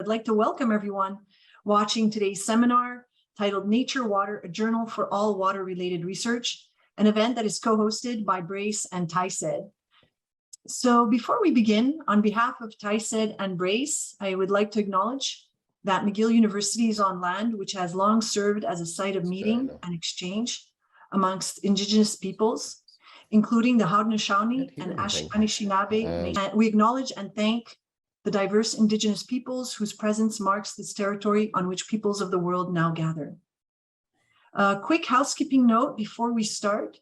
I'd like to welcome everyone watching today's seminar titled Nature Water, a Journal for All Water-Related Research, an event that is co-hosted by Brace and TISED. So before we begin, on behalf of TISED and Brace, I would like to acknowledge that McGill University is on land which has long served as a site of meeting and exchange amongst Indigenous peoples, including the Haudenosaunee and Anishinaabe. We acknowledge and thank the diverse Indigenous peoples whose presence marks this territory on which peoples of the world now gather. A quick housekeeping note before we start.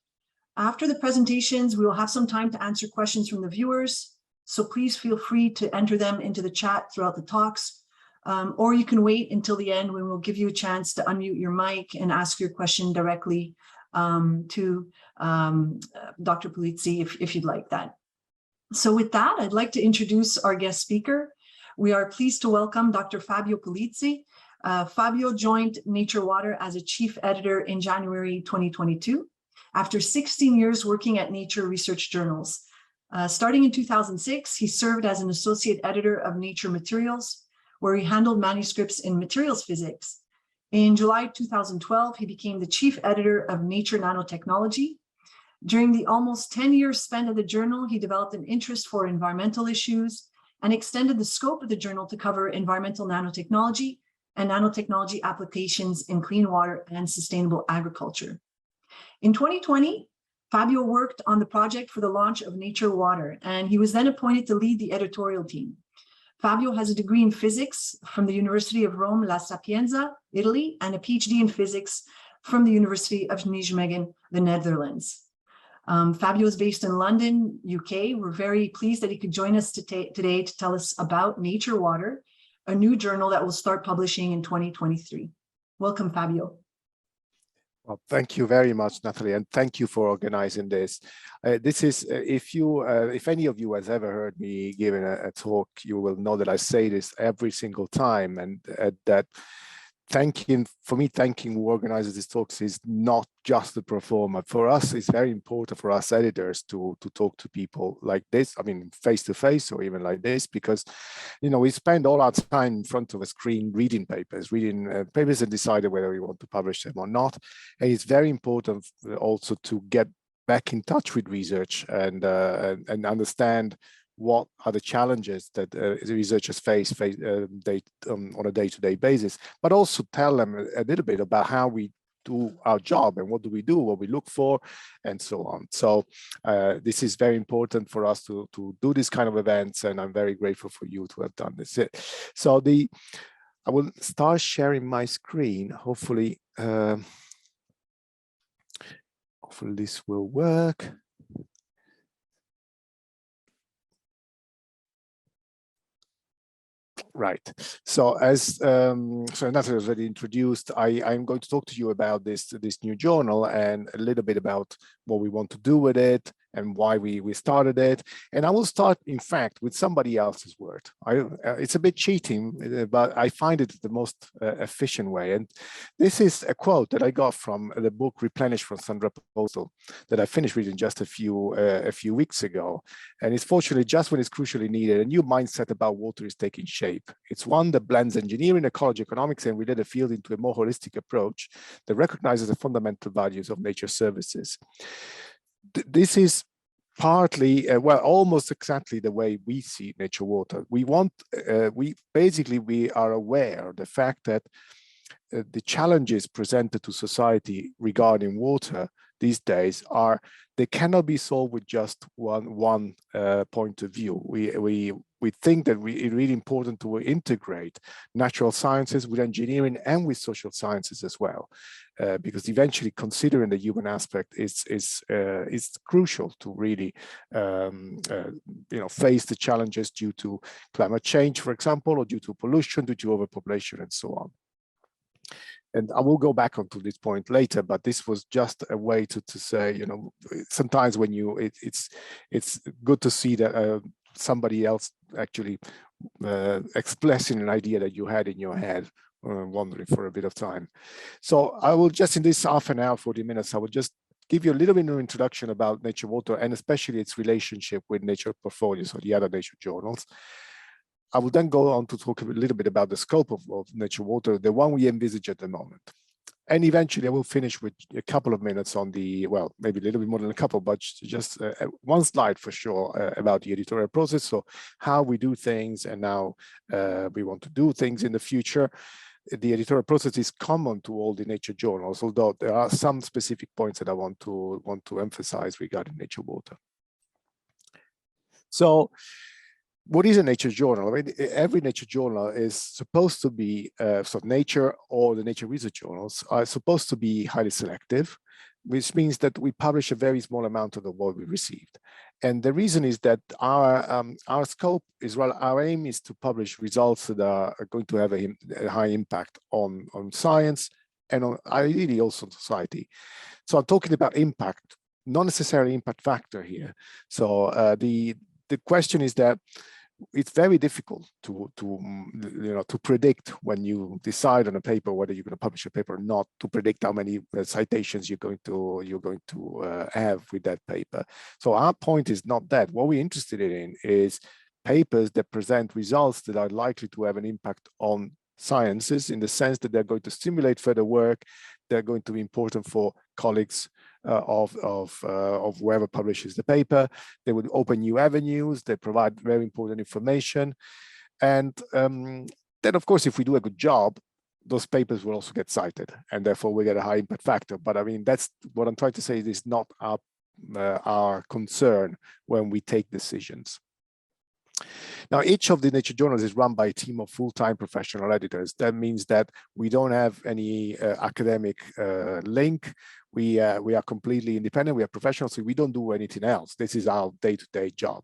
After the presentations, we will have some time to answer questions from the viewers, so please feel free to enter them into the chat throughout the talks, or you can wait until the end when we'll give you a chance to unmute your mic and ask your question directly to Dr. Pulizzi if you'd like that. So with that, I'd like to introduce our guest speaker. We are pleased to welcome Dr. Fabio Pulizzi. Fabio joined Nature Water as a chief editor in January 2022, after 16 years working at Nature research journals. Starting in 2006, he served as an associate editor of Nature Materials, where he handled manuscripts in materials physics. In July 2012, he became the chief editor of Nature Nanotechnology. During the almost 10 years spent at the journal, he developed an interest for environmental issues and extended the scope of the journal to cover environmental nanotechnology and nanotechnology applications in clean water and sustainable agriculture. In 2020, Fabio worked on the project for the launch of Nature Water, and he was then appointed to lead the editorial team. Fabio has a degree in physics from the University of Rome La Sapienza, Italy, and a PhD in physics from the University of Nijmegen, the Netherlands. Fabio is based in London, UK. We're very pleased that he could join us today to tell us about Nature Water, a new journal that will start publishing in 2023. Welcome, Fabio. Well, thank you very much, Natalie, and thank you for organizing this. This is, if any of you has ever heard me giving a talk, you will know that I say this every single time, and that thanking who organizes these talks is not just the performer. For us, it's very important for us editors to talk to people like this, I mean, face to face or even like this, because, you know, we spend all our time in front of a screen reading papers and deciding whether we want to publish them or not. And it's very important also to get back in touch with research and understand what are the challenges that researchers face on a day-to-day basis, but also tell them a little bit about how we do our job and what do we do, what we look for, and so on. So this is very important for us to do this kind of events, and I'm very grateful for you to have done this. So I will start sharing my screen. Hopefully this will work. Right. So as so Natalie was already introduced, I'm going to talk to you about this new journal and a little bit about what we want to do with it and why we started it. And I will start, in fact, with somebody else's word. It's a bit cheating, but I find it the most efficient way. And this is a quote that I got from the book Replenish from Sandra Postal that I finished reading just a few weeks ago. And it's fortunately just when it's crucially needed, a new mindset about water is taking shape. It's one that blends engineering, ecology, economics, and related field into a more holistic approach that recognizes the fundamental values of nature services. This is partly, well, almost exactly the way we see Nature Water. We are aware of the fact that the challenges presented to society regarding water these days they cannot be solved with just one point of view. We think that it's really important to integrate natural sciences with engineering and with social sciences as well, because eventually considering the human aspect is crucial to really face the challenges due to climate change, for example, or due to pollution, due to overpopulation, and so on. And I will go back onto this point later, but this was just a way to say, you know, sometimes when it's good to see that somebody else actually expressing an idea that you had in your head, wondering for a bit of time. So I will just, in this half an hour, 40 minutes, I will just give you a little bit of introduction about Nature Water and especially its relationship with Nature Portfolios or the other Nature journals. I will then go on to talk a little bit about the scope of Nature Water, the one we envisage at the moment. And eventually I will finish with a couple of minutes on the, well, maybe a little bit more than a couple, but just one slide for sure about the editorial process. So how we do things and how we want to do things in the future. The editorial process is common to all the nature journals, although there are some specific points that I want to emphasize regarding Nature Water. So what is a nature journal? I mean, every nature journal is supposed to be, so Nature or the nature research journals are supposed to be highly selective, which means that we publish a very small amount of what we received. And the reason is that our scope is, well, our aim is to publish results that are going to have a high impact on science and on ideally also on society. So I'm talking about impact, not necessarily impact factor here. So the question is that it's very difficult to predict when you decide on a paper whether you're going to publish a paper or not, to predict how many citations you're going to have with that paper. So our point is not that. What we're interested in is papers that present results that are likely to have an impact on sciences, in the sense that they're going to stimulate further work, they're going to be important for colleagues of whoever publishes the paper. They would open new avenues, they provide very important information. And then, of course, if we do a good job, those papers will also get cited, and therefore we get a high impact factor. But I mean, that's what I'm trying to say, is not our concern when we take decisions. Now, each of the nature journals is run by a team of full-time professional editors. That means that we don't have any academic link. We are completely independent. We are professionals, so we don't do anything else. This is our day-to-day job.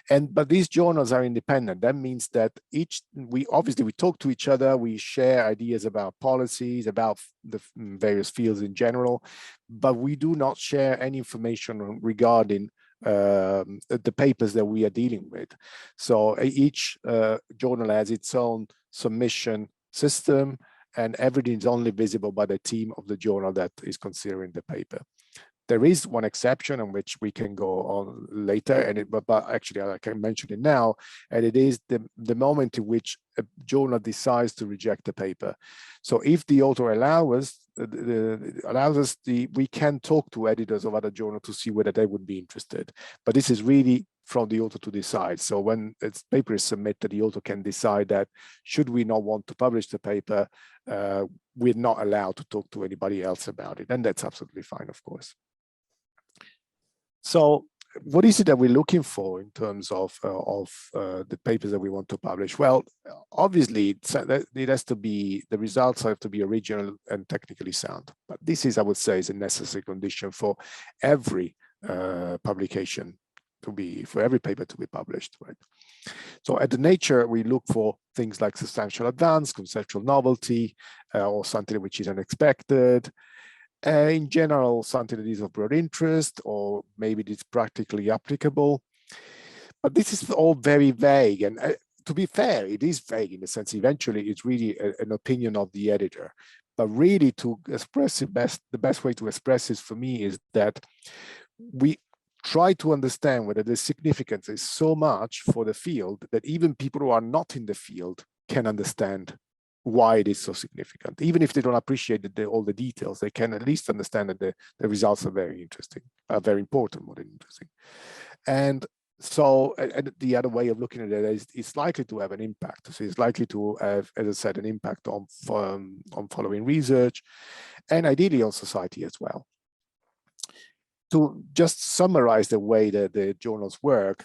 But these journals are independent. That means that we talk to each other. We share ideas about policies, about the various fields in general, but we do not share any information regarding the papers that we are dealing with. So each journal has its own submission system, and everything is only visible by the team of the journal that is considering the paper. There is one exception on which we can go on later, but actually I can mention it now, and it is the moment in which a journal decides to reject the paper. So if the author allows us, we can talk to editors of other journals to see whether they would be interested. But this is really from the author to decide. So when its paper is submitted, the author can decide that should we not want to publish the paper, we're not allowed to talk to anybody else about it. And that's absolutely fine, of course. So what is it that we're looking for in terms of the papers that we want to publish? Well, obviously, it has to be, the results have to be original and technically sound. But this is, I would say, is a necessary condition for every publication for every paper to be published, right? So at the Nature, we look for things like substantial advance, conceptual novelty, or something which is unexpected. In general, something that is of broad interest, or maybe it's practically applicable. But this is all very vague. And to be fair, it is vague in the sense, eventually, it's really an opinion of the editor. But really, to express it the best way to express this for me is that we try to understand whether the significance is so much for the field that even people who are not in the field can understand why it is so significant. Even if they don't appreciate all the details, they can at least understand that the results are very interesting, very important, more than interesting. And so and the other way of looking at it is it's likely to have an impact. So it's likely to have, as I said, an impact on following research, and ideally on society as well. To just summarize the way that the journals work,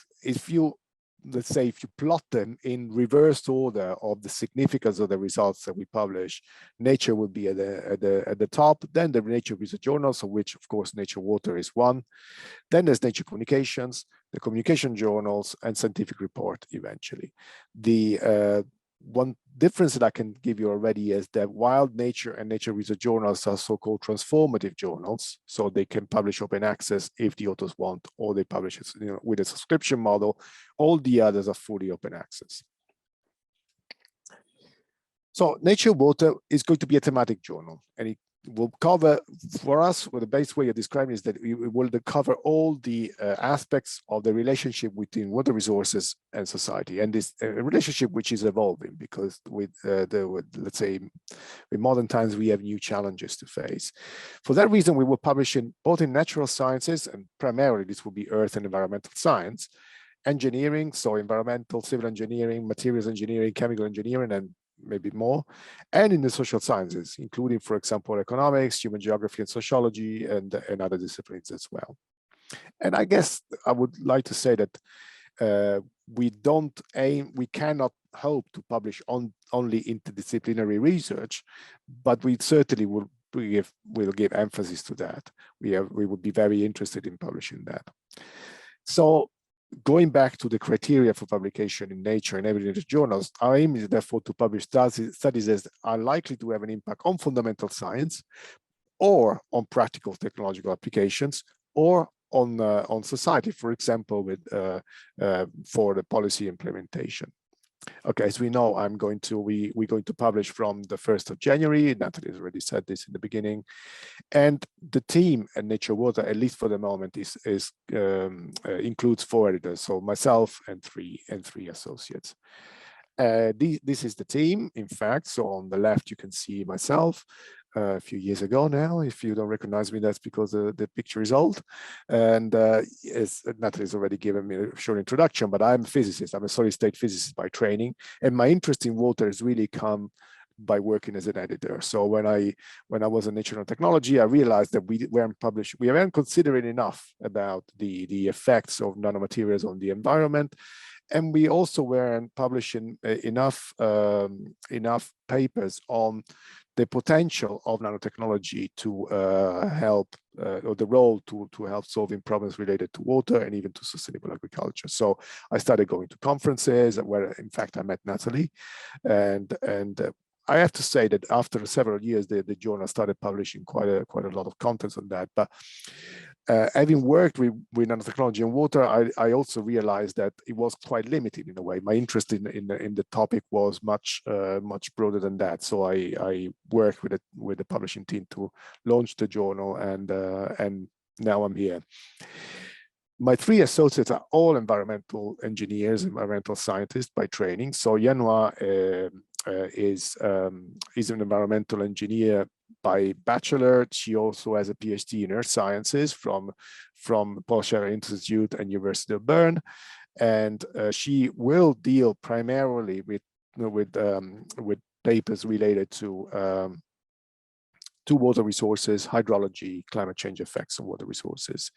let's say if you plot them in reversed order of the significance of the results that we publish, Nature would be at the top, then the Nature Research Journals, of which of course Nature Water is one. Then there's Nature Communications, the Communication Journals, and Scientific Report eventually. The one difference that I can give you already is that while Nature and Nature Research Journals are so-called transformative journals, so they can publish open access if the authors want, or they publish it, with a subscription model, all the others are fully open access. So Nature Water is going to be a thematic journal, and will cover, for us, well, the best way of describing is that we will cover all the aspects of the relationship between water resources and society, and this relationship which is evolving, because with let's say, in modern times, we have new challenges to face. For that reason, we will publish in both in natural sciences, and primarily this will be earth and environmental science, engineering, so environmental, civil engineering, materials engineering, chemical engineering, and maybe more, and in the social sciences, including, for example, economics, human geography and sociology, and other disciplines as well. And I guess I would like to say that we cannot hope to publish only interdisciplinary research, but we certainly will give emphasis to that. We would be very interested in publishing that. So, going back to the criteria for publication in Nature and evidence journals, our aim is therefore to publish studies that are likely to have an impact on fundamental science, or on practical technological applications, or on society, for example, for the policy implementation. Okay, as we know, we're going to publish from the 1st of January. Natalie has already said this in the beginning. And the team at Nature Water, at least for the moment, includes 4 editors, so myself and three associates. This is the team, in fact. So on the left, you can see myself a few years ago now. If you don't recognize me, that's because the picture is old. And as Natalie's already given me a short introduction, but I'm a physicist. I'm a solid state physicist by training. And my interest in water has really come by working as an editor. So when I was in Nature and Technology, I realized that we weren't considering enough about the effects of nanomaterials on the environment. And we also weren't publishing enough papers on the potential of nanotechnology to help, or the role to help solving problems related to water and even to sustainable agriculture. So I started going to conferences where, in fact, I met Natalie, and I have to say that after several years, the journal started publishing quite a lot of content on that. But having worked with nanotechnology and water, I also realized that it was quite limited in a way. My interest in the topic was much broader than that. So I worked with the publishing team to launch the journal, and now I'm here. My 3 associates are all environmental engineers, environmental scientists by training. So Yanhua is an environmental engineer by bachelor. She also has a PhD in earth sciences from Paul Scherrer Institute and University of Bern, and she will deal primarily with papers related to water resources, hydrology, climate change effects on water resources.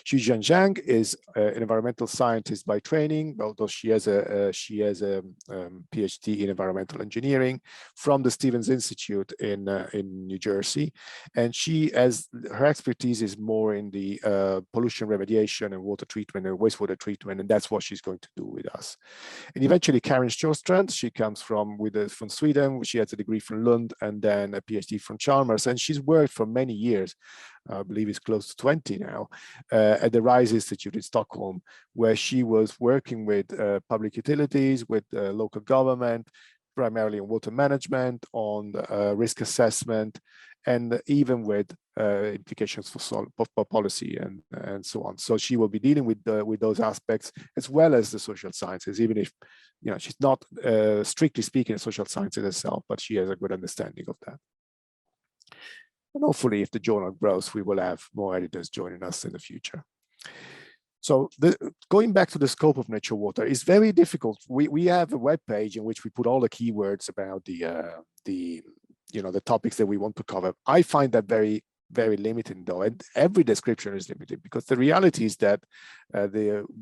Xu Zhang is an environmental scientist by training, although she has a PhD in environmental engineering from the Stevens Institute in New Jersey, and her expertise is more in the pollution remediation and water treatment and wastewater treatment, and that's what she's going to do with us. And eventually, Karin Sjöstrand, she comes from Sweden. She has a degree from Lund and then a PhD from Chalmers, and she's worked for many years, I believe it's close to 20 now, at the RISE Institute in Stockholm, where she was working with public utilities, with local government, primarily on water management, on risk assessment, and even with implications for policy and so on. So she will be dealing with those aspects as well as the social sciences, even if she's not strictly speaking a social sciences herself, but she has a good understanding of that. And hopefully, if the journal grows, we will have more editors joining us in the future. So going back to the scope of Nature Water, is very difficult. We have a web page in which we put all the keywords about the topics that we want to cover. I find that very, very limiting, though, and every description is limited, because the reality is that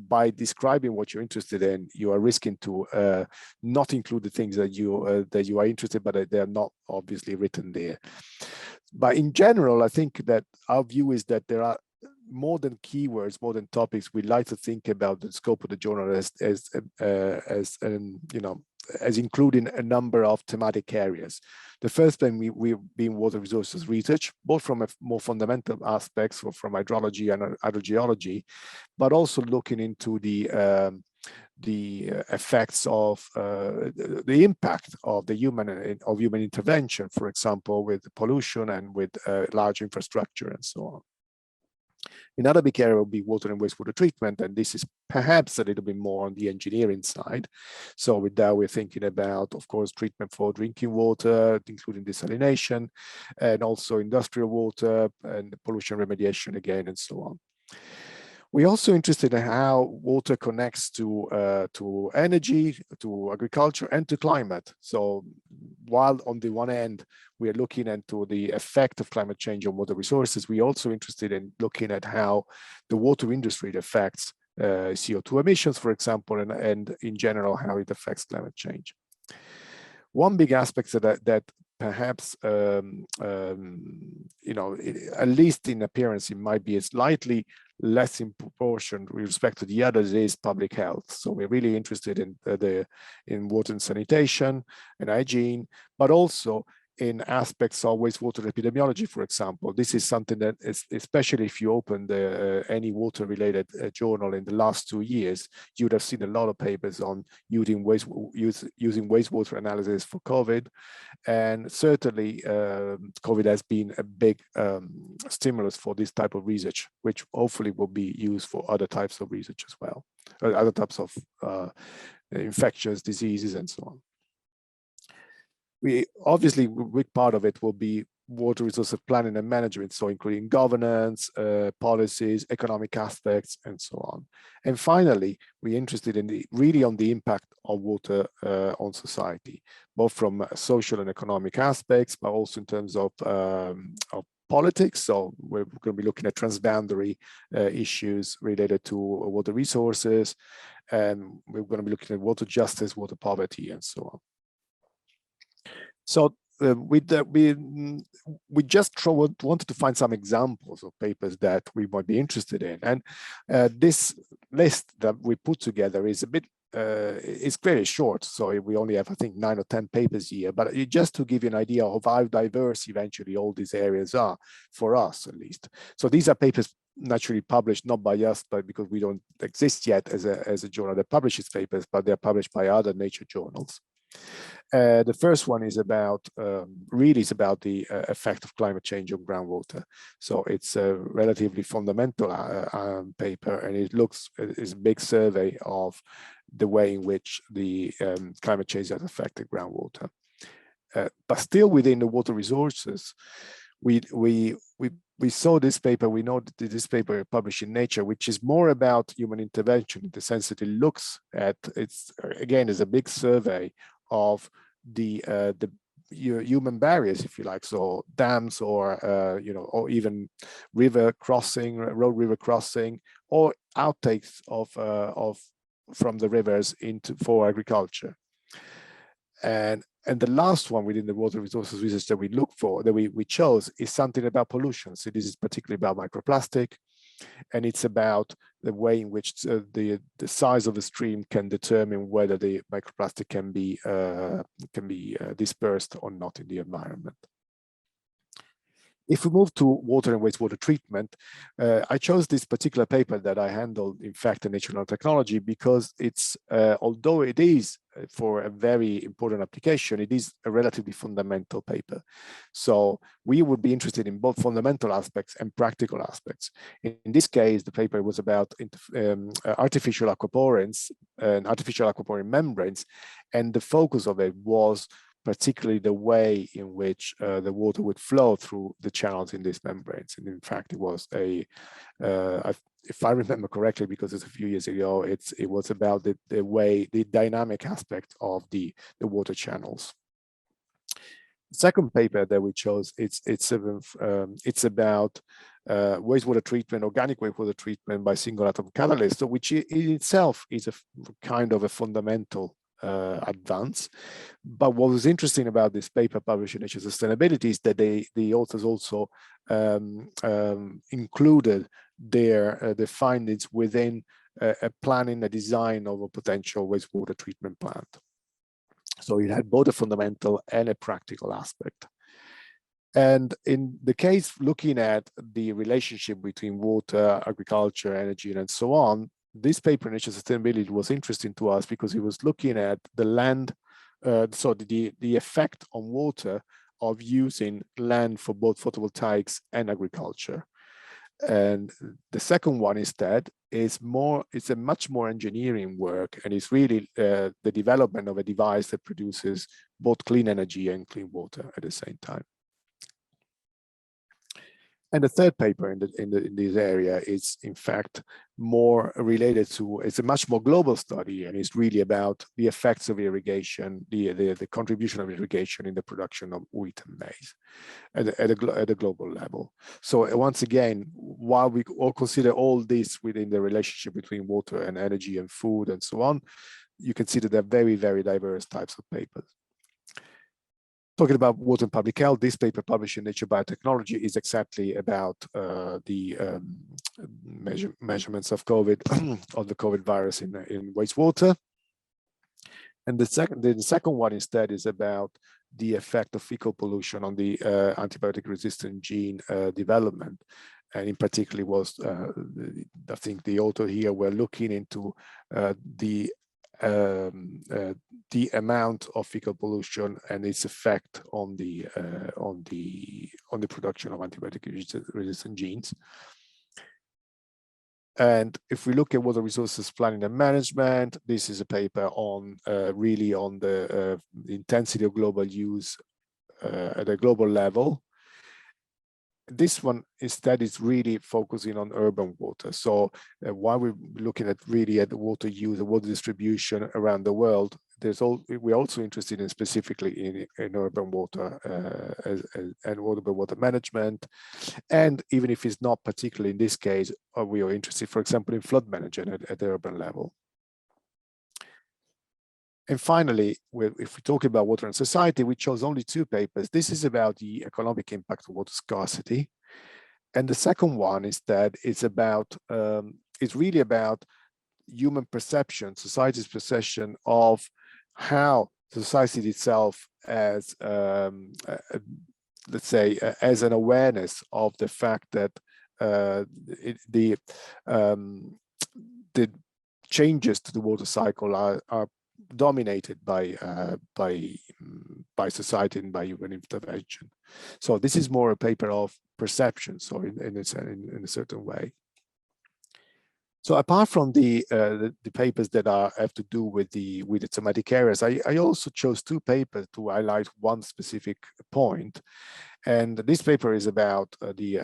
by describing what you're interested in, you are risking to not include the things that you are interested, but they are not obviously written there. But in general, I think that our view is that there are more than keywords, more than topics. We like to think about the scope of the journal as as including a number of thematic areas. The first thing we've been water resources research, both from a more fundamental aspects, or from hydrology and hydrogeology, but also looking into the effects of the impact of the human intervention, for example, with pollution and with large infrastructure and so on. Another big area will be water and wastewater treatment, and this is perhaps a little bit more on the engineering side. So with that, we're thinking about, of course, treatment for drinking water, including desalination, and also industrial water and pollution remediation again, and so on. We're also interested in how water connects to energy, to agriculture, and to climate. So while on the one hand, we are looking into the effect of climate change on water resources, we're also interested in looking at how the water industry affects CO2 emissions, for example, and in general, how it affects climate change. One big aspect of that perhaps, you know, at least in appearance, it might be a slightly less in proportion with respect to the others is public health. So we're really interested in water and sanitation and hygiene, but also in aspects of wastewater epidemiology, for example. This is something that is, especially if you open any water-related journal in the last 2 years, you would have seen a lot of papers on using wastewater analysis for COVID. And certainly, COVID has been a big stimulus for this type of research, which hopefully will be used for other types of research as well, other types of infectious diseases and so on. We obviously, a big part of it will be water resources planning and management, so including governance, policies, economic aspects, and so on. And finally, we're interested in really on the impact of water on society, both from social and economic aspects, but also in terms of politics. So we're going to be looking at transboundary issues related to water resources, and we're going to be looking at water justice, water poverty, and so on. So we just wanted to find some examples of papers that we might be interested in, and this list that we put together is a bit it's very short, so we only have, I think, 9 or 10 papers here, but just to give you an idea of how diverse eventually all these areas are, for us at least. So these are papers naturally published not by us, but because we don't exist yet as a journal that publishes papers, but they're published by other nature journals. The first one is about really is about the effect of climate change on groundwater. So it's a relatively fundamental paper, and it is a big survey of the way in which the climate change has affected groundwater. But still within the water resources, we saw this paper, we know that this paper published in Nature, which is more about human intervention in the sense that it looks at, it's again, is a big survey of the human barriers, if you like, so dams or you know, or even river crossing, road river crossing, or outtakes of from the rivers for agriculture. And the last one within the water resources research that we look for, that we chose, is something about pollution. So this is particularly about microplastic, and it's about the way in which the size of the stream can determine whether the microplastic can be dispersed or not in the environment. If we move to water and wastewater treatment, I chose this particular paper that I handled, in fact, in Nature Nanotechnology, because it's, although it is for a very important application, it is a relatively fundamental paper. So we would be interested in both fundamental aspects and practical aspects. In this case, the paper was about artificial aquaporins and artificial aquaporin membranes, and the focus of it was particularly the way in which the water would flow through the channels in these membranes. And in fact, it was if I remember correctly, because it's a few years ago, it was about the dynamic aspect of the water channels. The second paper that we chose, it's about wastewater treatment, organic wastewater treatment by single atom catalyst, which in itself is a kind of a fundamental advance. But what was interesting about this paper published in Nature Sustainability is that the authors also included their findings within a planning, a design of a potential wastewater treatment plant. So it had both a fundamental and a practical aspect. And in the case looking at the relationship between water, agriculture, energy, and so on, this paper, Nature Sustainability, was interesting to us because it was looking at the land, so the effect on water of using land for both photovoltaics and agriculture. And the second one instead is it's a much more engineering work, and it's really the development of a device that produces both clean energy and clean water at the same time. And the third paper in this area is, in fact, more related to, it's a much more global study, and it's really about the effects of irrigation, the contribution of irrigation in the production of wheat and maize at a global level. So once again, while we all consider all this within the relationship between water and energy and food and so on, you can see that they're very, very diverse types of papers. Talking about water and public health, this paper published in Nature Biotechnology is exactly about the measurements of COVID, of the COVID virus in wastewater. And the second one instead is about the effect of fecal pollution on the antibiotic resistant gene development. And in particular was, I think the author here were looking into the amount of fecal pollution and its effect on the production of antibiotic resistant genes. And if we look at water resources planning and management, this is a paper on really on the intensity of global use at a global level. This one instead is really focusing on urban water. So while we're looking at really at the water use, the water distribution around the world, we're also interested in specifically in urban water and water management. And even if it's not particularly in this case, we are interested, for example, in flood management at the urban level. And finally, if we talk about water and society, we chose only two papers. This is about the economic impact of water scarcity. And the second one is that it's really about human perception, society's perception of how society itself as, let's say, as an awareness of the fact that the changes to the water cycle are dominated by society and by human intervention. So this is more a paper of perception, so in a certain way. So apart from the papers that have to do with the thematic areas, I also chose two papers to highlight one specific point. And this paper is about the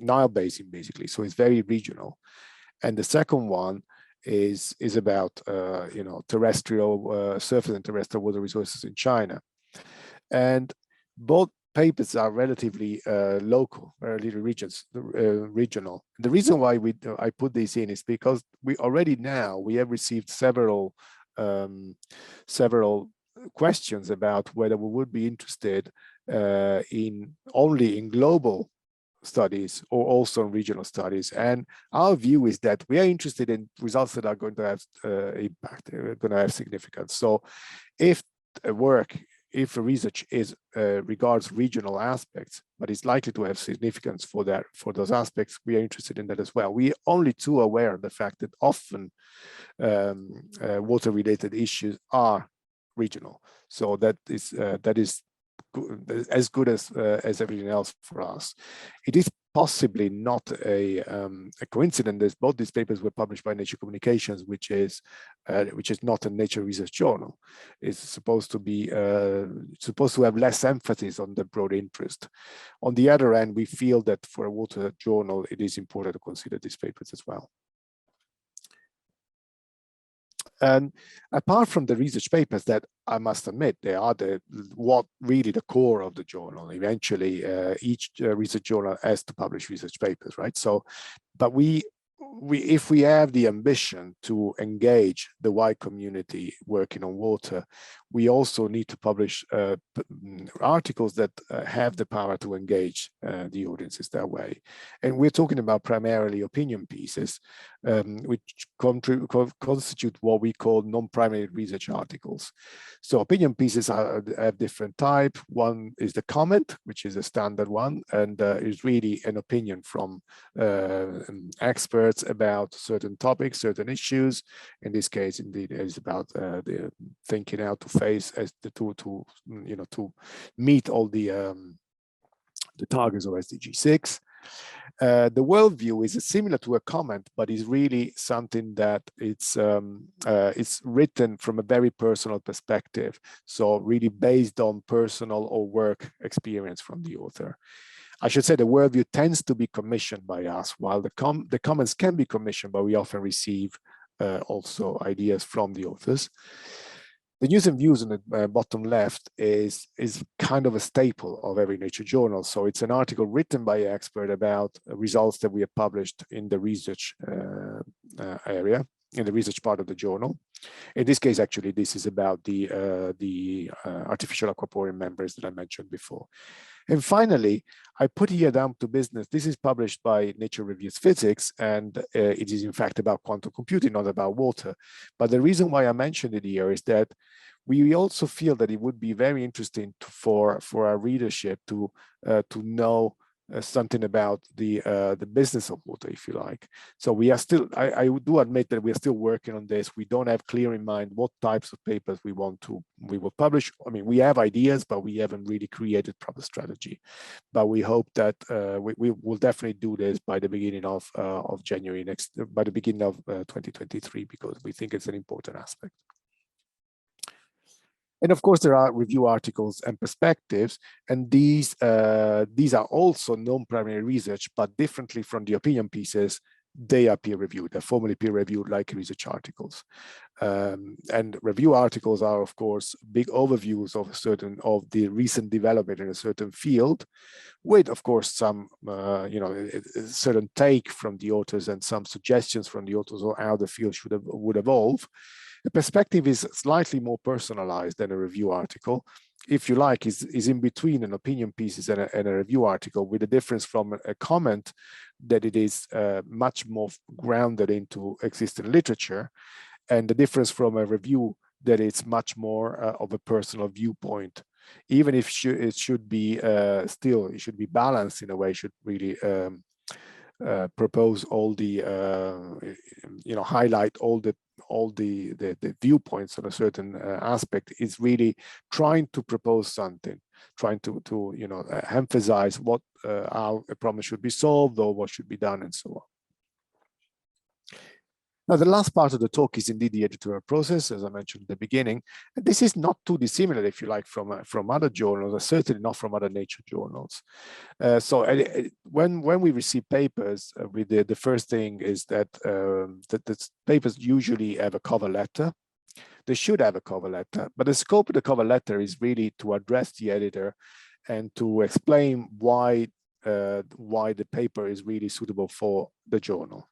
Nile Basin, basically. So it's very regional. And the second one is about terrestrial surface and terrestrial water resources in China. And both papers are relatively local, relatively regional. The reason why I put this in is because we have received several questions about whether we would be interested only in global studies or also in regional studies. And our view is that we are interested in results that are going to have impact, going to have significance. So if a research regards regional aspects, but is likely to have significance for those aspects, we are interested in that as well. We are only too aware of the fact that often water-related issues are regional. So that is as good as everything else for us. It is possibly not a coincidence that both these papers were published by Nature Communications, which is not a Nature research journal. It's supposed to have less emphasis on the broad interest. On the other hand, we feel that for a water journal, it is important to consider these papers as well. And apart from the research papers that I must admit, they are really the core of the journal. Eventually, each research journal has to publish research papers, right? So, but if we have the ambition to engage the wide community working on water, we also need to publish articles that have the power to engage the audiences that way. And we're talking about primarily opinion pieces, which constitute what we call non-primary research articles. So opinion pieces have different type. One is the comment, which is a standard one, and is really an opinion from experts about certain topics, certain issues. In this case, indeed, it's about the thinking how to face as to meet all the targets of SDG 6. The worldview is similar to a comment, but is really something that it's written from a very personal perspective. So really based on personal or work experience from the author. I should say the worldview tends to be commissioned by us, while the comments can be commissioned, but we often receive also ideas from the authors. The news and views on the bottom left is kind of a staple of every Nature journal. So it's an article written by an expert about results that we have published in the research area, in the research part of the journal. In this case, actually, this is about the artificial aquaporin members that I mentioned before. And finally, I put here down to business. This is published by Nature Reviews Physics, and it is in fact about quantum computing, not about water. But the reason why I mentioned it here is that we also feel that it would be very interesting for our readership to know something about the business of water, if you like. So we are still, I do admit that we are still working on this. We don't have clear in mind what types of papers we will publish. I mean, we have ideas, but we haven't really created proper strategy. But we hope that we will definitely do this by the beginning of January by the beginning of 2023, because we think it's an important aspect. And of course, there are review articles and perspectives, and these are also non-primary research, but differently from the opinion pieces, they are peer-reviewed. They're formally peer-reviewed like research articles. And review articles are, of course, big overviews of the recent development in a certain field, with, of course, some a certain take from the authors and some suggestions from the authors on how the field would evolve. The perspective is slightly more personalized than a review article. If you like, is in between an opinion piece and a review article, with a difference from a comment that it is much more grounded into existing literature, and the difference from a review that it's much more of a personal viewpoint. Even if it should be it should be balanced in a way, should really propose all the highlight all the viewpoints on a certain aspect. Is really trying to propose something, trying to emphasize what how a problem should be solved or what should be done, and so on. Now, the last part of the talk is indeed the editorial process, as I mentioned at the beginning. And this is not too dissimilar, if you like, from other journals, or certainly not from other nature journals. So when we receive papers, the first thing is that the papers usually have a cover letter. They should have a cover letter, but the scope of the cover letter is really to address the editor and to explain why the paper is really suitable for the journal.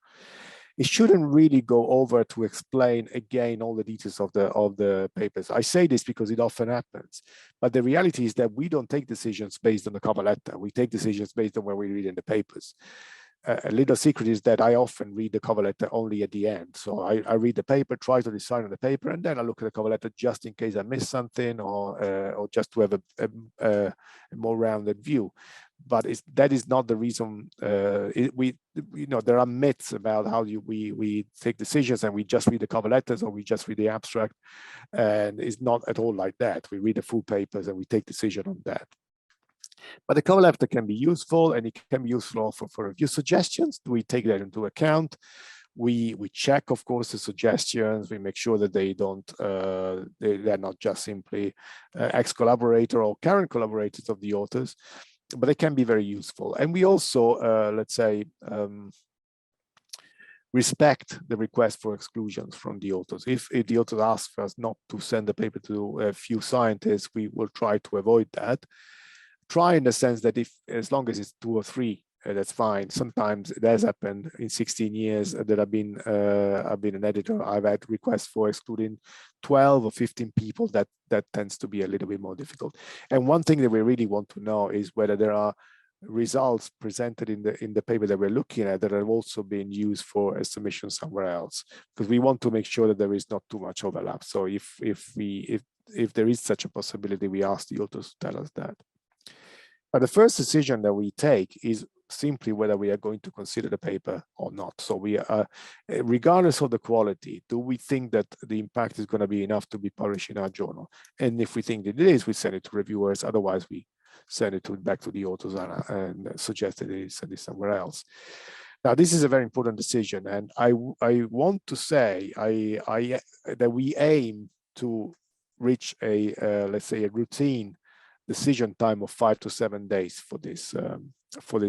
It shouldn't really go over to explain again all the details of the papers. I say this because it often happens, but the reality is that we don't take decisions based on the cover letter. We take decisions based on what we read in the papers. A little secret is that I often read the cover letter only at the end. So I read the paper, try to decide on the paper, and then I look at the cover letter just in case I miss something, or just to have a more rounded view. But that is not the reason. There are myths about how we take decisions, and we just read the cover letters or we just read the abstract, and it's not at all like that. We read the full papers and we take decision on that. But the cover letter can be useful, and it can be useful also for review suggestions. We take that into account. We check, of course, the suggestions. We make sure that they don't they're not just simply ex-collaborator or current collaborators of the authors, but they can be very useful. And we also, let's say, respect the request for exclusions from the authors. If the author asks us not to send the paper to a few scientists, we will try to avoid that. Try in the sense that as long as it's 2 or 3 that's fine. Sometimes it has happened in 16 years that I've been an editor. I've had requests for excluding 12 or 15 people. That tends to be a little bit more difficult. And one thing that we really want to know is whether there are results presented in the paper that we're looking at that have also been used for a submission somewhere else, because we want to make sure that there is not too much overlap. So if there is such a possibility, we ask the authors to tell us that. But the first decision that we take is simply whether we are going to consider the paper or not. So we are, regardless of the quality, do we think that the impact is going to be enough to be published in our journal? And if we think that it is, we send it to reviewers. Otherwise, we send it back to the authors and suggest that they send it somewhere else. Now, this is a very important decision, and I want to say that we aim to reach let's say a routine decision time of 5 to 7 days for this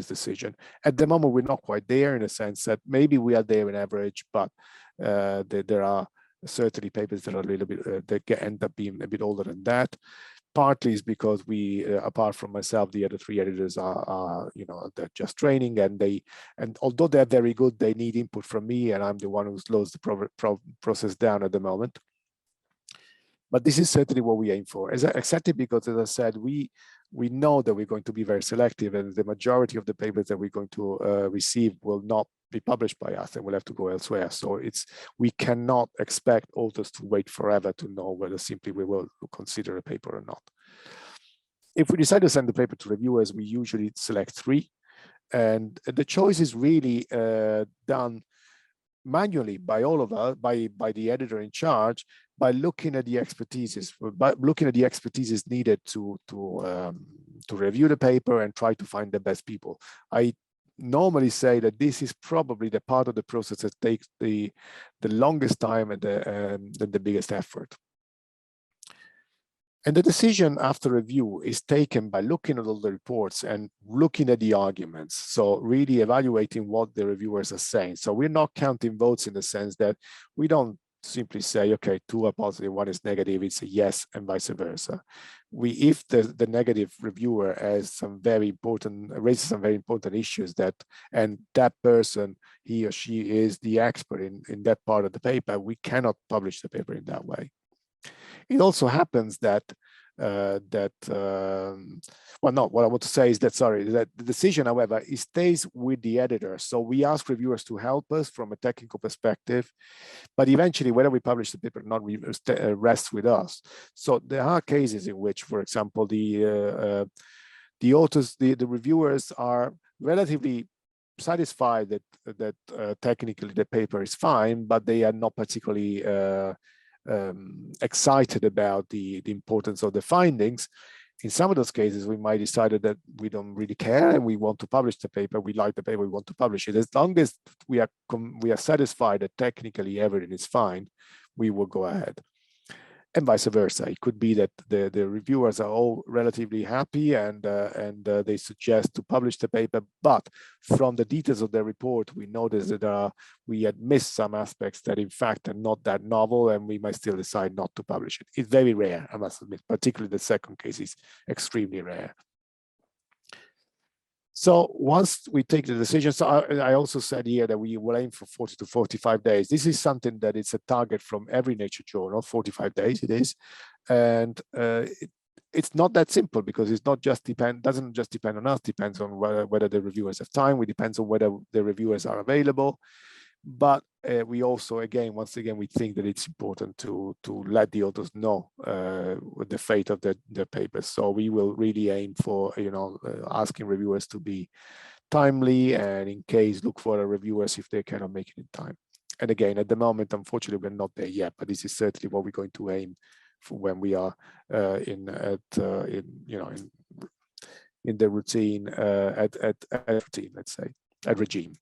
decision. At the moment, we're not quite there, in a sense that maybe we are there in average, but there are certainly papers that are a little bit that end up being a bit older than that. Partly is because we, apart from myself, the other 3 editors are they're just training, and although they're very good, they need input from me, and I'm the one who slows the process down at the moment. But this is certainly what we aim for, exactly because, as I said, we know that we're going to be very selective, and the majority of the papers that we're going to receive will not be published by us and will have to go elsewhere. So we cannot expect authors to wait forever to know whether simply we will consider a paper or not. If we decide to send the paper to reviewers, we usually select 3, and the choice is really done manually by all of us, by the editor in charge, by looking at the expertises, needed to review the paper and try to find the best people. I normally say that this is probably the part of the process that takes the longest time and the biggest effort. And the decision after review is taken by looking at all the reports and looking at the arguments. So really evaluating what the reviewers are saying. So we're not counting votes in the sense that we don't simply say, okay, 2 are positive, 1 is negative, it's a yes, and vice versa. If the negative reviewer raises some very important issues and that person, he or she is the expert in that part of the paper, we cannot publish the paper in that way. It also happens that what I want to say is that the decision, however, it stays with the editor. So we ask reviewers to help us from a technical perspective, but eventually whether we publish the paper or not rests with us. So there are cases in which, for example, the authors, the reviewers are relatively satisfied that technically the paper is fine, but they are not particularly excited about the importance of the findings. In some of those cases, we might decide that we don't really care and we want to publish the paper. We like the paper, we want to publish it. As long as we are satisfied that technically everything is fine, we will go ahead. And vice versa. It could be that the reviewers are all relatively happy and they suggest to publish the paper, but from the details of their report, we notice that we had missed some aspects that in fact are not that novel, and we might still decide not to publish it. It's very rare, I must admit, particularly the second case is extremely rare. So once we take the decision, so I also said here that we will aim for 40 to 45 days. This is something that it's a target from every Nature journal, 45 days it is. And it's not that simple because it's not just doesn't just depend on us, depends on whether the reviewers have time, it depends on whether the reviewers are available. But we also, once again, we think that it's important to let the authors know the fate of their papers. So we will really aim for, asking reviewers to be timely, and in case, look for the reviewers if they cannot make it in time. And again, at the moment, unfortunately, we're not there yet, but this is certainly what we're going to aim for when we are in the routine at routine, let's say, at regime.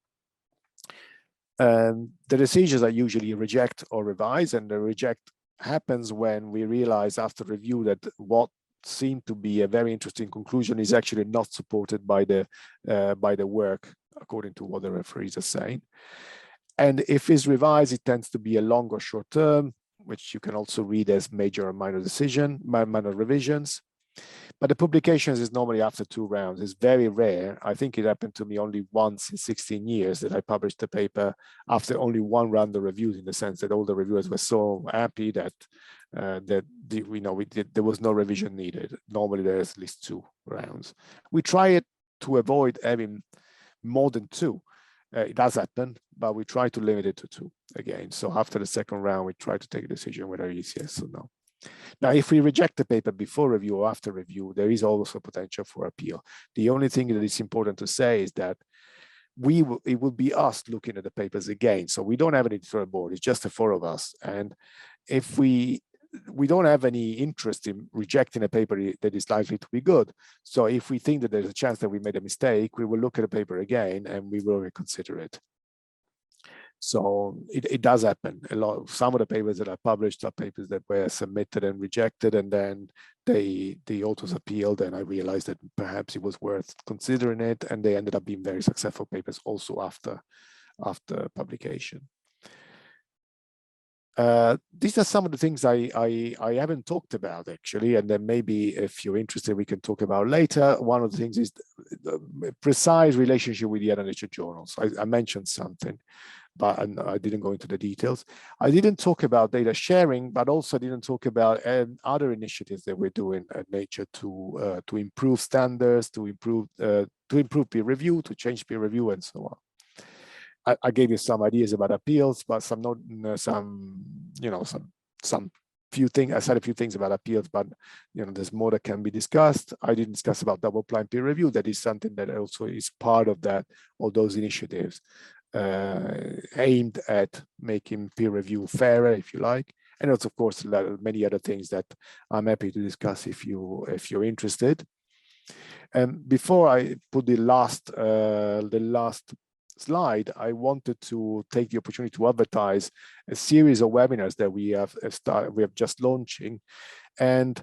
The decisions are usually reject or revise, and the reject happens when we realize after review that what seemed to be a very interesting conclusion is actually not supported by the work according to what the referees are saying. And if it's revised, it tends to be a long or short term, which you can also read as major or minor revisions. But the publications is normally after 2 rounds. It's very rare. I think it happened to me only once in 16 years that I published a paper after only 1 round of reviews, in the sense that all the reviewers were so happy that there was no revision needed. Normally there's at least 2 rounds. We try it to avoid having more than 2. It does happen, but we try to limit it to 2 again. So after the 2nd round, we try to take a decision whether it's yes or no. Now, if we reject the paper before review or after review, there is also potential for appeal. The only thing that is important to say is that it will be us looking at the papers again. So we don't have an editorial board, it's just the 4 of us. And if we don't have any interest in rejecting a paper that is likely to be good. So if we think that there's a chance that we made a mistake, we will look at the paper again and we will reconsider it. So it does happen. Some of the papers that I published are papers that were submitted and rejected, and then the authors appealed, and I realized that perhaps it was worth considering it, and they ended up being very successful papers also after publication. These are some of the things I haven't talked about, actually, and then maybe if you're interested, we can talk about later. One of the things is the precise relationship with the other nature journals. I mentioned something, but I didn't go into the details. I didn't talk about data sharing, but also didn't talk about other initiatives that we're doing at Nature to improve standards, to improve peer review, to change peer review, and so on. I gave you some ideas about appeals, but few things. I said a few things about appeals, but there's more that can be discussed. I didn't discuss about double-blind peer review. That is something that also is part of all those initiatives aimed at making peer review fairer, if you like. And also, of course, many other things that I'm happy to discuss if you're interested. And before I put the last slide, I wanted to take the opportunity to advertise a series of webinars that we have just launching. And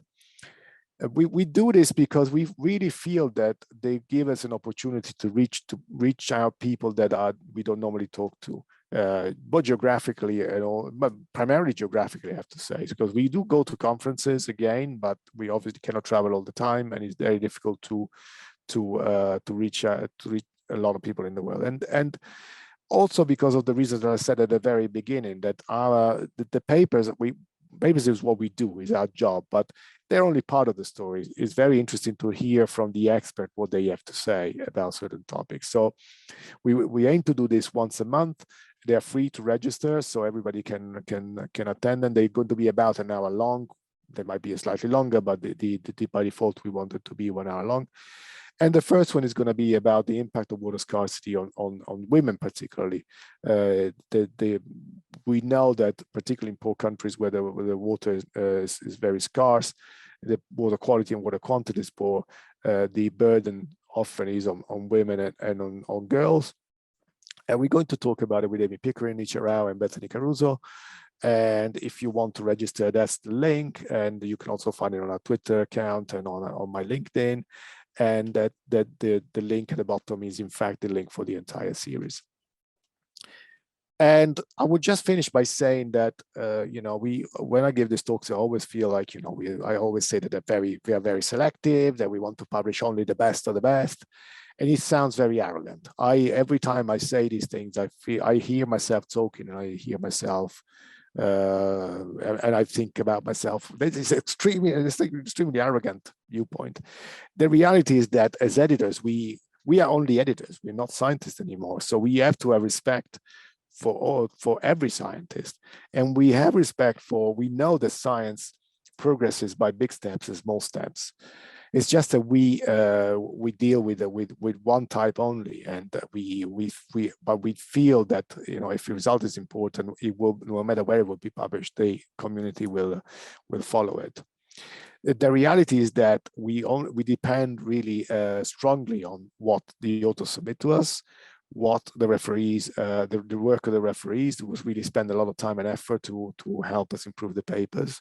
we do this because we really feel that they give us an opportunity to reach out people that we don't normally talk to, but geographically and all, but primarily geographically, I have to say, because we do go to conferences again, but we obviously cannot travel all the time, and it's very difficult to reach a lot of people in the world, and also because of the reasons that I said at the very beginning, that the papers is what we do, is our job, but they're only part of the story. It's very interesting to hear from the expert what they have to say about certain topics. So we aim to do this once a month. They are free to register, so everybody can attend, and they're going to be about an hour long. They might be slightly longer, but by default we want it to be 1 hour long. And the first one is going to be about the impact of water scarcity on women, particularly. We know that particularly in poor countries where the water is very scarce, the water quality and water quantity is poor, the burden often is on women and on girls. And we're going to talk about it with Amy Pickering, Nietzsche Rao, and Bethany Caruso. And if you want to register, that's the link. And you can also find it on our Twitter account and on my LinkedIn. And that the link at the bottom is in fact the link for the entire series. And I would just finish by saying that when I give these talks, I always feel like I always say that we are very selective, that we want to publish only the best of the best, and it sounds very arrogant. Every time I say these things, I hear myself talking, and I hear myself. And I think about myself. This is extremely arrogant viewpoint. The reality is that as editors, we are only editors. We're not scientists anymore. So we have to have respect for every scientist, and we have respect we know that science progresses by big steps and small steps. It's just that we deal with one type only, and but we feel that if the result is important, it will, no matter where it will be published, the community will follow it. The reality is that we depend really strongly on what the authors submit to us, what the referees, the work of the referees, who really spend a lot of time and effort to help us improve the papers.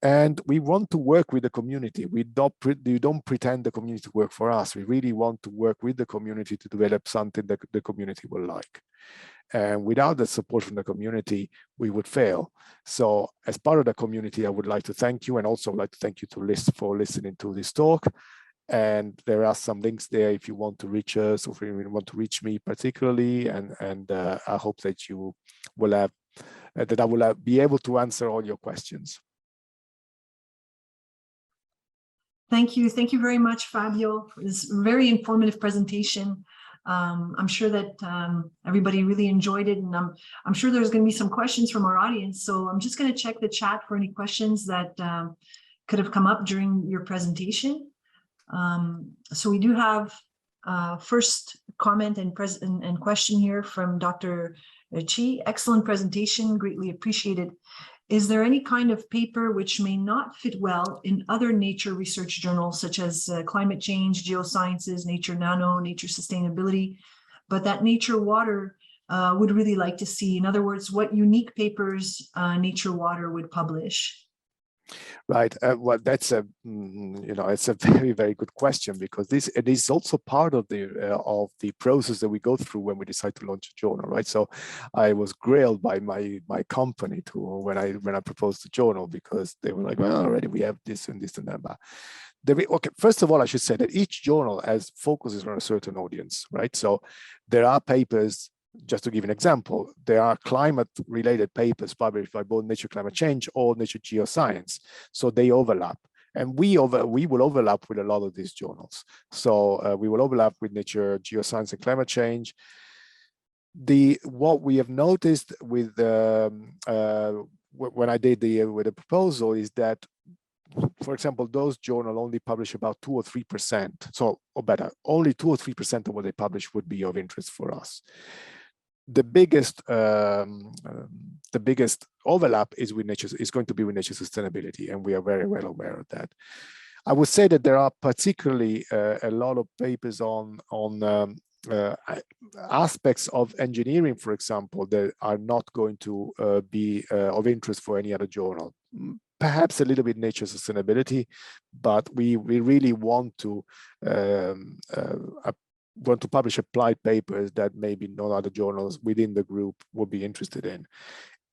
And we want to work with the community. We don't pretend the community to work for us. We really want to work with the community to develop something that the community will like. And without the support from the community, we would fail. So as part of the community, I would like to thank you, and also like to thank you for listening to this talk. And there are some links there if you want to reach us, or if you want to reach me particularly. And I hope that you will have, that I will be able to answer all your questions. Thank you. Thank you very much, Fabio, for this very informative presentation. I'm sure that everybody really enjoyed it, and I'm sure there's going to be some questions from our audience. So I'm just going to check the chat for any questions that could have come up during your presentation. So we do have first comment and question here from Dr. Chi. Excellent presentation, greatly appreciated. Is there any kind of paper which may not fit well in other nature research journals, such as climate change, geosciences, nature nano, nature sustainability, but that Nature Water would really like to see? In other words, what unique papers Nature Water would publish? Right. Well, that's a it's a very, very good question, because it is also part of the process that we go through when we decide to launch a journal, right? So I was grilled by my company when I proposed the journal, because they were like, well, already we have this and this and that. But okay, first of all, I should say that each journal focuses on a certain audience, right? So there are papers. Just to give an example, there are climate-related papers published by both Nature Climate Change or Nature Geoscience, so they overlap. And we will overlap with a lot of these journals. So we will overlap with Nature Geoscience and Climate Change. What we have noticed with when I did with the proposal is that, for example, those journals only publish about 2 or 3%. So, or better, only 2 or 3% of what they publish would be of interest for us. The biggest overlap is going to be with nature sustainability, and we are very well aware of that. I would say that there are particularly a lot of papers on aspects of engineering, for example, that are not going to be of interest for any other journal. Perhaps a little bit nature sustainability, but we really want to publish applied papers that maybe no other journals within the group would be interested in.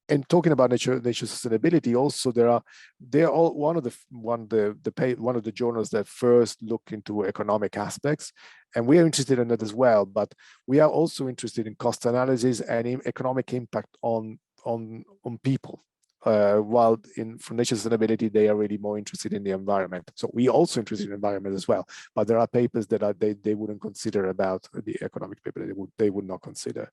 And talking about nature sustainability, also they're all one of the journals that first look into economic aspects, and we are interested in that as well. But we are also interested in cost analysis and in economic impact on people. While for nature sustainability, they are really more interested in the environment. So we also interested in the environment as well. But there are papers that they wouldn't consider about the economic paper. They would not consider.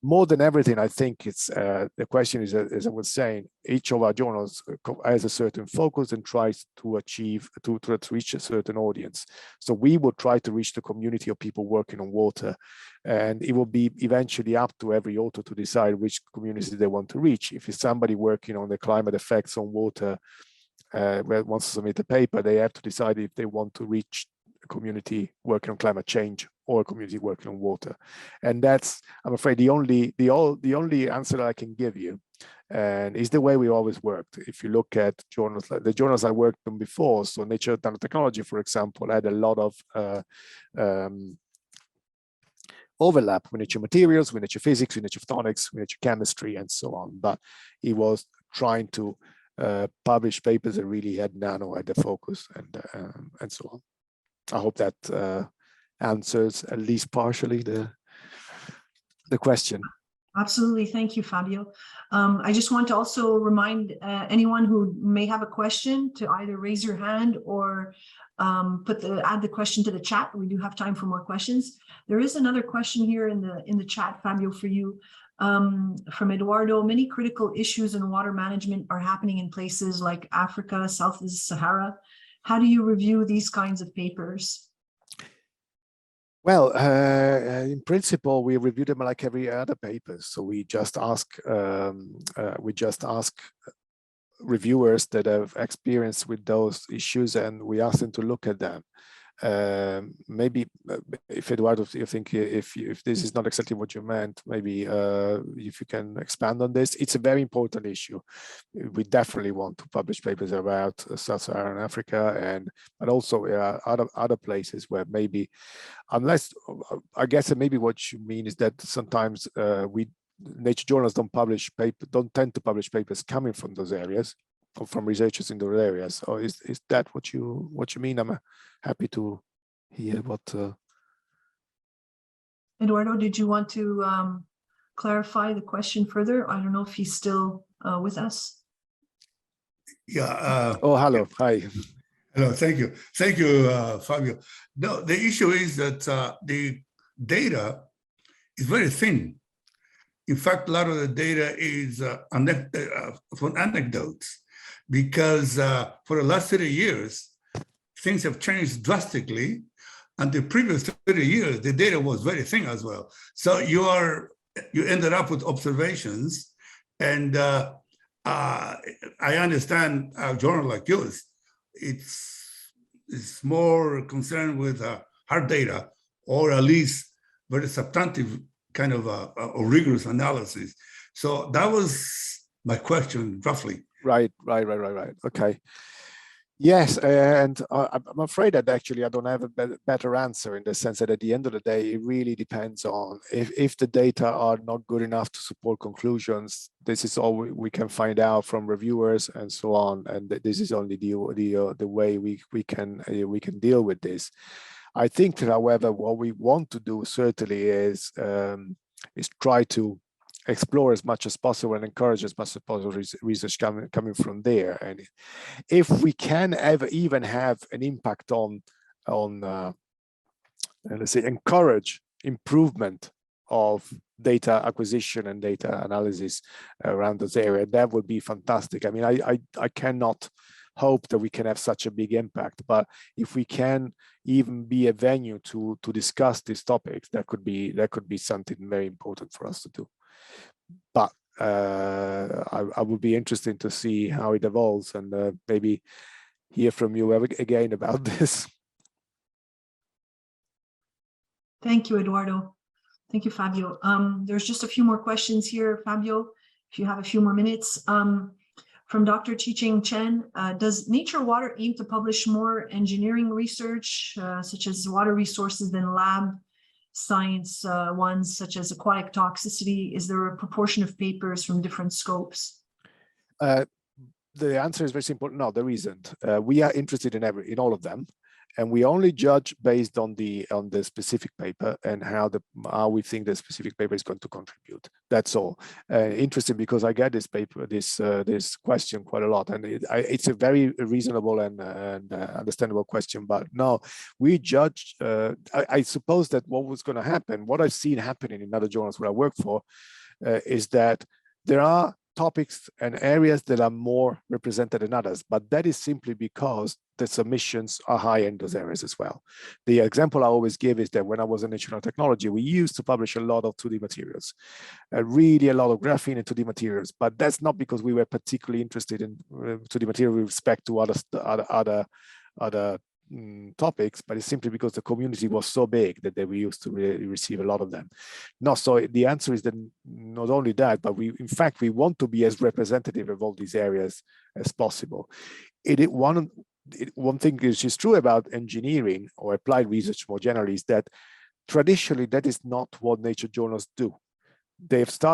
More than everything, I think it's the question is, as I was saying, each of our journals has a certain focus and tries to reach a certain audience. So we will try to reach the community of people working on water, and it will be eventually up to every author to decide which community they want to reach. If it's somebody working on the climate effects on water, wants to submit a paper, they have to decide if they want to reach a community working on climate change or a community working on water. And that's, I'm afraid, the only answer that I can give you. And is the way we always worked. If you look at journals, like the journals I worked on before, so Nature Nanotechnology, for example, had a lot of overlap with nature materials, with nature physics, with nature photonics, with nature chemistry, and so on. But he was trying to publish papers that really had nano at the focus, and so on. I hope that answers at least partially the question. Absolutely. Thank you, Fabio. I just want to also remind anyone who may have a question to either raise your hand or add the question to the chat. We do have time for more questions. There is another question here in the chat, Fabio, for you, from Eduardo. Many critical issues in water management are happening in places like Africa, south of the Sahara. How do you review these kinds of papers? Well, in principle, we review them like every other paper. So we just ask reviewers that have experience with those issues, and we ask them to look at them. maybe if Eduardo, you think if this is not exactly what you meant, maybe if you can expand on this. It's a very important issue. We definitely want to publish papers about Sub-Saharan Africa, but also other places where maybe, unless I guess maybe what you mean is that sometimes nature journals don't tend to publish papers coming from those areas, or from researchers in those areas. Or is that what you mean? I'm happy to hear what. Eduardo, did you want to clarify the question further? I don't know if he's still with us. Yeah. Oh, hello. Hi. Hello. Thank you, Fabio. No, the issue is that the data is very thin. In fact, a lot of the data is from anecdotes, because for the last 30 years, things have changed drastically. And the previous 30 years, the data was very thin as well. So you ended up with observations. And I understand a journal like yours, it's more concerned with hard data, or at least very substantive kind of a rigorous analysis. So that was my question, roughly. Right. Okay. Yes, and I'm afraid that actually I don't have a better answer, in the sense that at the end of the day, it really depends on if the data are not good enough to support conclusions. This is all we can find out from reviewers and so on, and this is only the way we can deal with this. I think, however, what we want to do certainly is try to explore as much as possible and encourage as much as possible research coming from there. And if we can even have an impact on let's say, encourage improvement of data acquisition and data analysis around this area, that would be fantastic. I mean, I cannot hope that we can have such a big impact, but if we can even be a venue to discuss these topics, that could be something very important for us to do. But I would be interested to see how it evolves, and maybe hear from you again about this. Thank you, Eduardo. Thank you, Fabio. There's just a few more questions here, Fabio, if you have a few more minutes. From Dr. Chi-Ching Chen, does Nature Water aim to publish more engineering research, such as water resources, than lab science ones, such as aquatic toxicity? Is there a proportion of papers from different scopes? The answer is very simple. No, there isn't. We are interested in all of them, and we only judge based on the specific paper and how we think the specific paper is going to contribute. That's all. Interesting, because I get this question quite a lot, and it's a very reasonable and understandable question. But no, we judge. I suppose that what was going to happen, what I've seen happening in other journals where I work for, is that there are topics and areas that are more represented than others, but that is simply because the submissions are high in those areas as well. The example I always give is that when I was in Nature Technology, we used to publish a lot of 2D materials, really a lot of graphene and 2D materials, but that's not because we were particularly interested in 2D material with respect to other topics, but it's simply because the community was so big that we used to receive a lot of them. No, so the answer is that not only that, but in fact we want to be as representative of all these areas as possible. One thing which is true about engineering or applied research more generally is that traditionally that is not what nature journals do.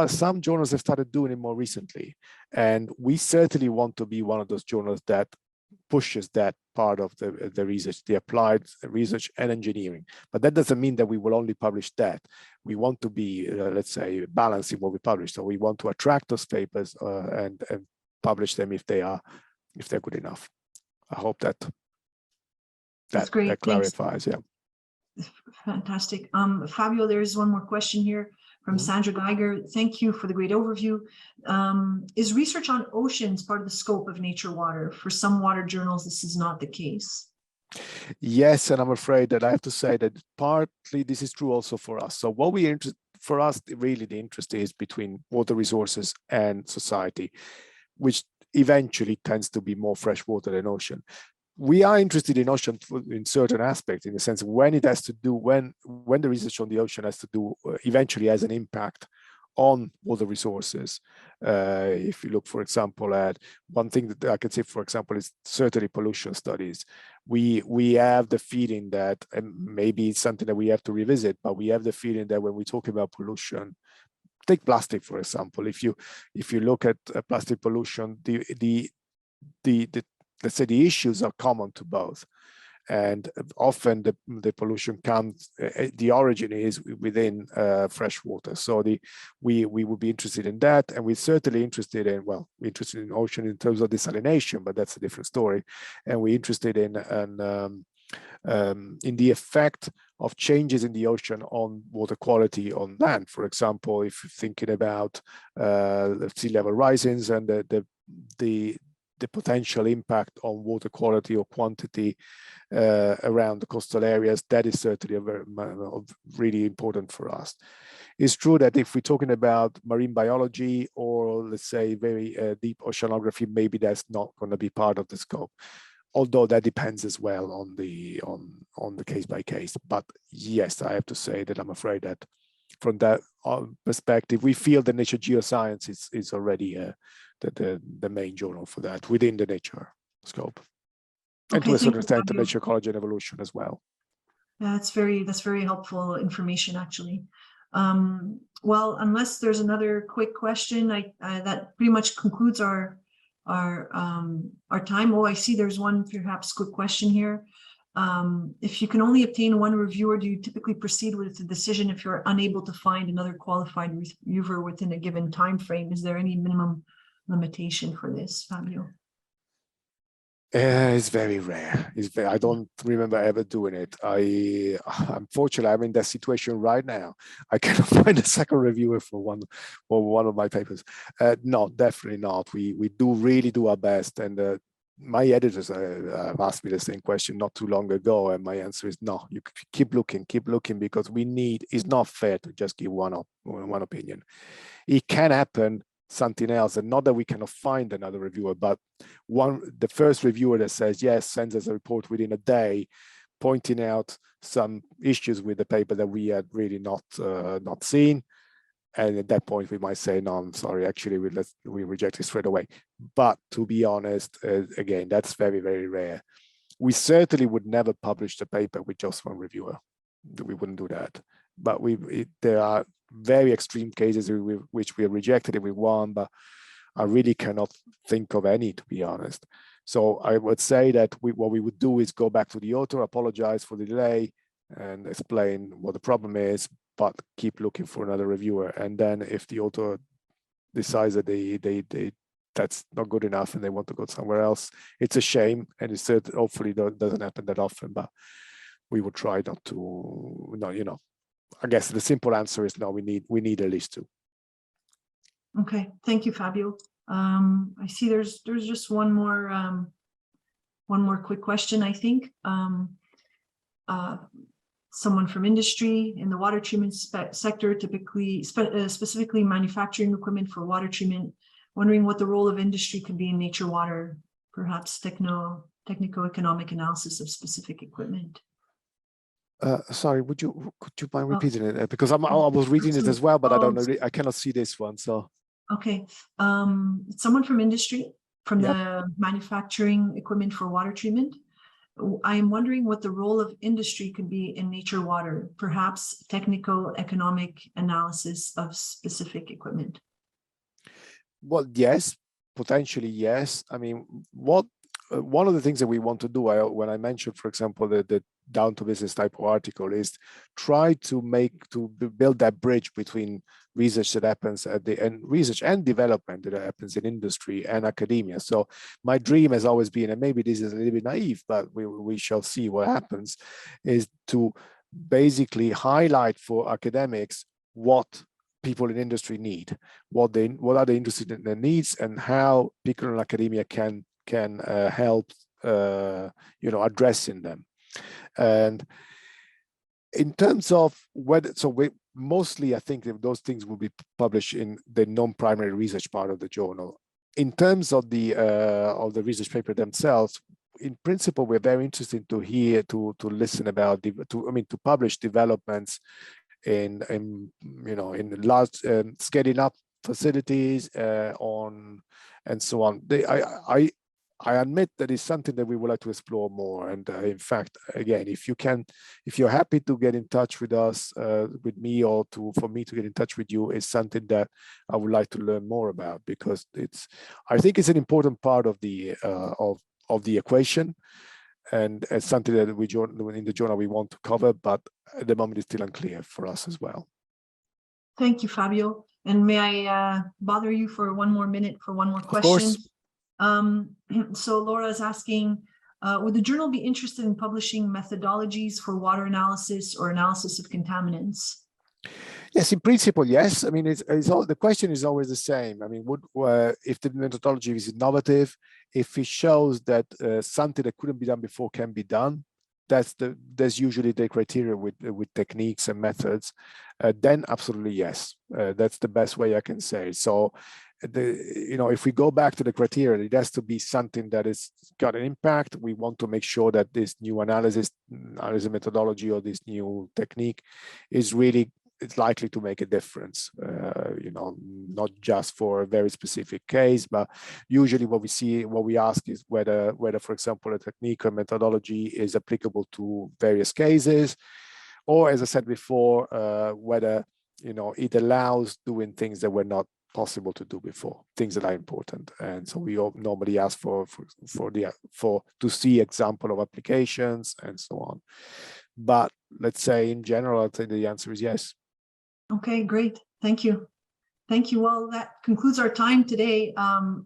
Some journals have started doing it more recently, and we certainly want to be one of those journals that pushes that part of the research, the applied research and engineering. But that doesn't mean that we will only publish that. We want to be, let's say, balanced in what we publish. So we want to attract those papers and publish them if they're good enough. I hope that great. That clarifies. Thanks. Yeah. Fantastic. Fabio, there is one more question here from Sandra Geiger. Thank you for the great overview. Is research on oceans part of the scope of Nature Water? For some water journals, this is not the case. Yes, and I'm afraid that I have to say that partly this is true also for us. So what for us, really the interest is between water resources and society, which eventually tends to be more fresh water than ocean. we are interested in ocean in certain aspects, in the sense when it has to do, when the research on the ocean has to do, eventually has an impact on water resources. If you look, for example, at one thing that I can say, for example, is certainly pollution studies. We have the feeling that, and maybe it's something that we have to revisit, but we have the feeling that when we talk about pollution, take plastic, for example, if you look at plastic pollution, let's say the issues are common to both. And often the pollution comes, the origin is within fresh water. So we would be interested in that, and we're certainly interested in, well, we're interested in ocean in terms of desalination, but that's a different story. And we're interested in the effect of changes in the ocean on water quality on land. For example, if you're thinking about sea level risings and the potential impact on water quality or quantity around the coastal areas, that is certainly really important for us. It's true that if we're talking about marine biology or, let's say, very deep oceanography, maybe that's not going to be part of the scope. Although that depends as well on the case by case. But yes, I have to say that I'm afraid that from that perspective, we feel that Nature Geoscience is already the main journal for that within the nature scope. And to a certain extent, the Nature Ecology and Evolution as well. Yeah, that's very helpful information, actually. Well, unless there's another quick question, that pretty much concludes our time. Oh, I see there's one perhaps quick question here. If you can only obtain one reviewer, do you typically proceed with the decision if you're unable to find another qualified reviewer within a given time frame? Is there any minimum limitation for this, Fabio? It's very rare. I don't remember ever doing it. Unfortunately, I'm in that situation right now. I cannot find a second reviewer for one of my papers. No, definitely not. We do really do our best, and my editors asked me the same question not too long ago, and my answer is no. You keep looking, because it's not fair to just give one opinion. It can happen something else, and not that we cannot find another reviewer, but the first reviewer that says yes sends us a report within a day, pointing out some issues with the paper that we had really not seen, and at that point we might say no, I'm sorry, actually we reject it straight away. But to be honest, again, that's very, very rare. We certainly would never publish the paper with just one reviewer. We wouldn't do that. But there are very extreme cases which we have rejected it with one, but I really cannot think of any, to be honest. So I would say that what we would do is go back to the author, apologize for the delay, and explain what the problem is, but keep looking for another reviewer. And then if the author decides that that's not good enough and they want to go somewhere else, it's a shame, and it's hopefully doesn't happen that often, but we would try not to, I guess the simple answer is no, we need at least two. Okay, thank you, Fabio. I see there's just one more quick question, I think. Someone from industry in the water treatment sector, typically specifically manufacturing equipment for water treatment, wondering what the role of industry could be in nature water, perhaps technico-economic analysis of specific equipment. Sorry, could you mind repeating it? Because I was reading it as well, but I don't know. I cannot see this one. So okay, someone from industry, from the manufacturing equipment for water treatment. I am wondering what the role of industry could be in nature water, perhaps technico-economic analysis of specific equipment. Well, yes, potentially yes. I mean, one of the things that we want to do, when I mentioned, for example, the down to business type of article, is try to build that bridge between research that happens research and development that happens in industry and academia. So my dream has always been, and maybe this is a little bit naive, but we shall see what happens, is to basically highlight for academics what people in industry need, what are they interested in their needs, and how people in academia can help addressing them. And in terms of whether, mostly I think those things will be published in the non-primary research part of the journal. In terms of the research paper themselves, in principle, we're very interested to hear, to listen about, to publish developments in large scaling up facilities on and so on. I admit that is something that we would like to explore more. And in fact, again, if you're happy to get in touch with us, with me, or for me to get in touch with you, is something that I would like to learn more about, because I think it's an important part of the equation, and it's something that in the journal we want to cover, but at the moment it's still unclear for us as well. Thank you, Fabio. And may I bother you for one more minute for one more question? Of course. So Laura is asking, would the journal be interested in publishing methodologies for water analysis or analysis of contaminants? Yes, in principle, yes. I mean, the question is always the same. I mean, if the methodology is innovative, if it shows that something that couldn't be done before can be done, that's usually the criteria with techniques and methods, then absolutely yes. That's the best way I can say. So, if we go back to the criteria, it has to be something that has got an impact. We want to make sure that this new analysis methodology or this new technique is likely to make a difference, not just for a very specific case, but usually what we ask is whether, for example, a technique or methodology is applicable to various cases, or, as I said before, whether, it allows doing things that were not possible to do before, things that are important. And so we all normally ask to see example of applications and so on. But let's say in general, I think the answer is yes. Okay, great. Thank you. Thank you. Well, that concludes our time today.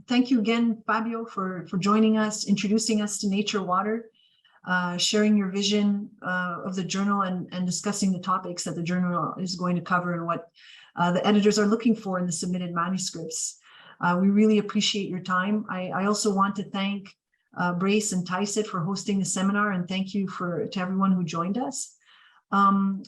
Thank you again, Fabio, for joining us, introducing us to Nature Water, sharing your vision of the journal, and discussing the topics that the journal is going to cover and what the editors are looking for in the submitted manuscripts. We really appreciate your time. I also want to thank Brace and TISED for hosting the seminar, and thank you to everyone who joined us.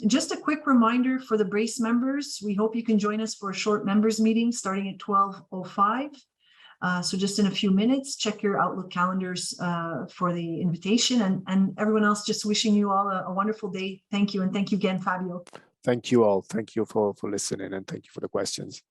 Just a quick reminder for the Brace members, we hope you can join us for a short members meeting starting at 12:05. So just in a few minutes, check your Outlook calendars for the invitation, and everyone else, just wishing you all a wonderful day. Thank you. And thank you again, Fabio. Thank you all. Thank you for listening, and thank you for the questions.